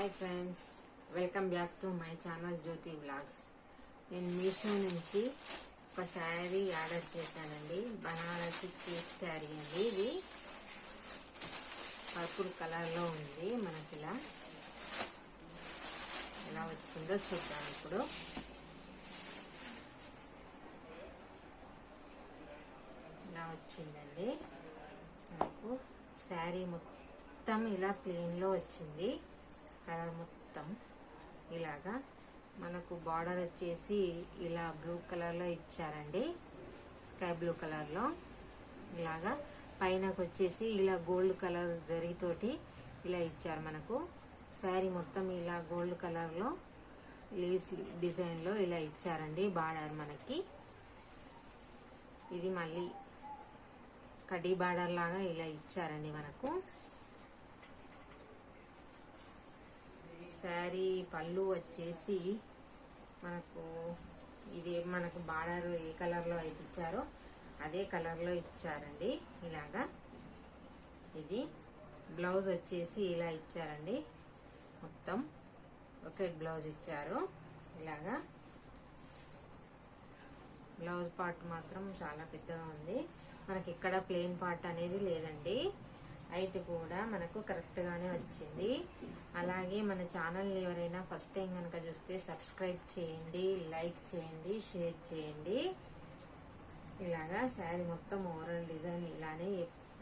Hi friends, welcome back to my channel Jyothi vlogs. నేను మీషో నుంచి ఒక శారీ ఆర్డర్ చేశానండి. బనారసి చీక్ శారీ అండి. ఇది పర్పుల్ కలర్లో ఉంది. మనకి ఎలా వచ్చిందో చూద్దాం. ఇప్పుడు ఇలా వచ్చిందండి. మనకు శారీ మొత్తం ఇలా ప్లెయిన్లో వచ్చింది. కలర్ మొత్తం ఇలాగా మనకు బార్డర్ వచ్చేసి ఇలా బ్లూ కలర్లో ఇచ్చారండి. స్కై బ్లూ కలర్లో ఇలాగా పైనకు వచ్చేసి ఇలా గోల్డ్ కలర్ జరీతోటి ఇలా ఇచ్చారు. మనకు శారీ మొత్తం ఇలా గోల్డ్ కలర్లో లీవ్స్ డిజైన్లో ఇలా ఇచ్చారండి బార్డర్. మనకి ఇది మళ్ళీ కడ్డీ బార్డర్ లాగా ఇలా ఇచ్చారండి. మనకు శారీ పళ్ళు వచ్చేసి మనకు బార్డర్ ఏ కలర్లో అయితే ఇచ్చారో అదే కలర్లో ఇచ్చారండి. ఇలాగా ఇది బ్లౌజ్ వచ్చేసి ఇలా ఇచ్చారండి. మొత్తం ఒకే బ్లౌజ్ ఇచ్చారు. ఇలాగా బ్లౌజ్ పార్ట్ మాత్రం చాలా పెద్దగా ఉంది. మనకి ఇక్కడ ప్లెయిన్ పార్ట్ అనేది లేదండి. హైట్ కూడా మనకు కరెక్ట్ గానే వచ్చింది. అలాగే మన ఛానల్ ఎవరైనా ఫస్ట్ టైం కనుక చూస్తే సబ్స్క్రైబ్ చేయండి, లైక్ చేయండి, షేర్ చేయండి. ఇలాగా శారీ మొత్తం ఓవరాల్ డిజైన్ ఇలానే,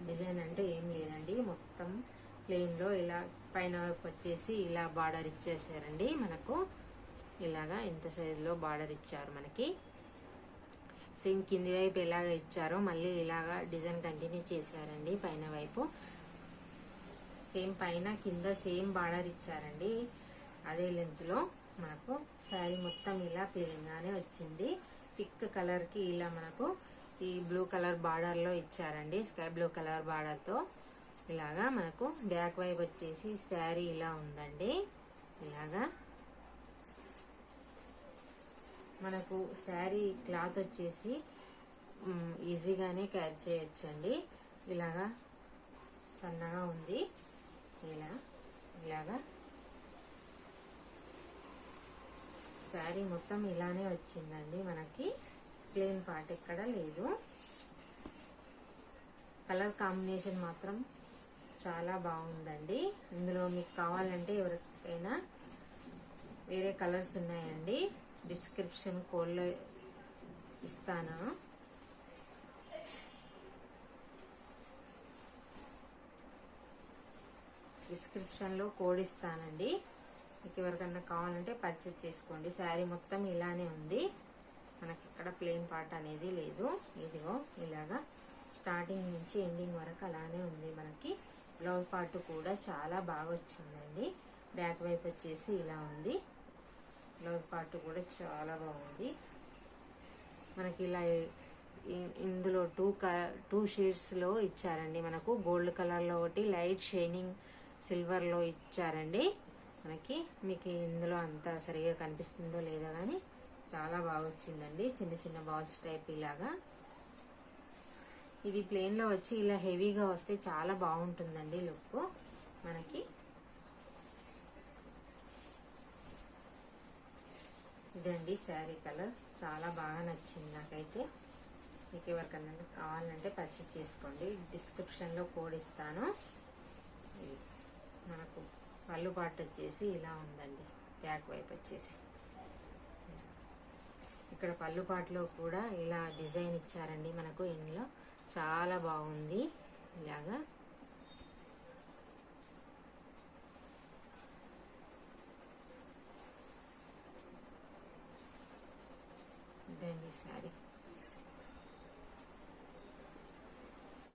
డిజైన్ అంటే ఏం లేదండి. మొత్తం ప్లెయిన్ లో ఇలా పైన వైపు వచ్చేసి ఇలా బార్డర్ ఇచ్చేసారండి. మనకు ఇలాగా ఇంత సైజులో బార్డర్ ఇచ్చారు. మనకి సేమ్ కింది వైపు ఎలాగ ఇచ్చారో మళ్ళీ ఇలాగా డిజైన్ కంటిన్యూ చేశారండి. పైన వైపు సేమ్ పైన కింద సేమ్ బార్డర్ ఇచ్చారండి. అదే లెంత్ లో మనకు శారీ మొత్తం ఇలా ప్లెయిన్ గానే వచ్చింది. థిక్ కలర్ కి ఇలా మనకు ఈ బ్లూ కలర్ బార్డర్ లో ఇచ్చారండి. స్కై బ్లూ కలర్ బార్డర్ తో ఇలాగా మనకు బ్యాక్ వైపు వచ్చేసి శారీ ఇలా ఉందండి. ఇలాగా మనకు శారీ క్లాత్ వచ్చేసి ఈజీగానే క్యారీ చేయొచ్చండి. ఇలాగా సన్నగా ఉంది. ఇలాగా శారీ మొత్తం ఇలానే వచ్చిందండి. మనకి ప్లెయిన్ పార్ట్ ఎక్కడ లేదు. కలర్ కాంబినేషన్ మాత్రం చాలా బాగుందండి. ఇందులో మీకు కావాలంటే ఎవరికైనా వేరే కలర్స్ ఉన్నాయండి. డిస్క్రిప్షన్ కోడ్లో ఇస్తాను. డిస్క్రిప్షన్లో కోడ్ ఇస్తానండి. మీకు ఎవరికైనా కావాలంటే పర్చేజ్ చేసుకోండి. శారీ మొత్తం ఇలానే ఉంది. మనకి ఇక్కడ ప్లెయిన్ పార్ట్ అనేది లేదు. ఇదిగో ఇలాగా స్టార్టింగ్ నుంచి ఎండింగ్ వరకు అలానే ఉంది. మనకి బ్లౌజ్ పార్ట్ కూడా చాలా బాగా వచ్చిందండి. బ్యాక్ వైపు వచ్చేసి ఇలా ఉంది. బ్లౌజ్ పార్ట్ కూడా చాలా బాగుంది. మనకి ఇలా ఇందులో టూ షేడ్స్ లో ఇచ్చారండి. మనకు గోల్డ్ కలర్ లో ఒకటి, లైట్ షైనింగ్ సిల్వర్ లో ఇచ్చారండి. మనకి మీకు ఇందులో అంత సరిగా కనిపిస్తుందో లేదో కానీ చాలా బాగా వచ్చిందండి. చిన్న చిన్న బాల్స్ టైప్ ఇలాగా. ఇది ప్లెయిన్ లో వచ్చి ఇలా హెవీగా వస్తే చాలా బాగుంటుందండి లుక్. మనకి ఇదండి శారీ కలర్. చాలా బాగా నచ్చింది నాకైతే. మీకు ఎవరికన్నా కావాలంటే పర్చేజ్ చేసుకోండి. డిస్క్రిప్షన్లో కోడ్ ఇస్తాను. మనకు పళ్ళు పార్ట్ వచ్చేసి ఇలా ఉందండి. బ్యాక్ వైపు వచ్చేసి ఇక్కడ పళ్ళు పార్ట్లో కూడా ఇలా డిజైన్ ఇచ్చారండి. మనకు ఇందులో చాలా బాగుంది. ఇలాగా ఇదండి శారీ.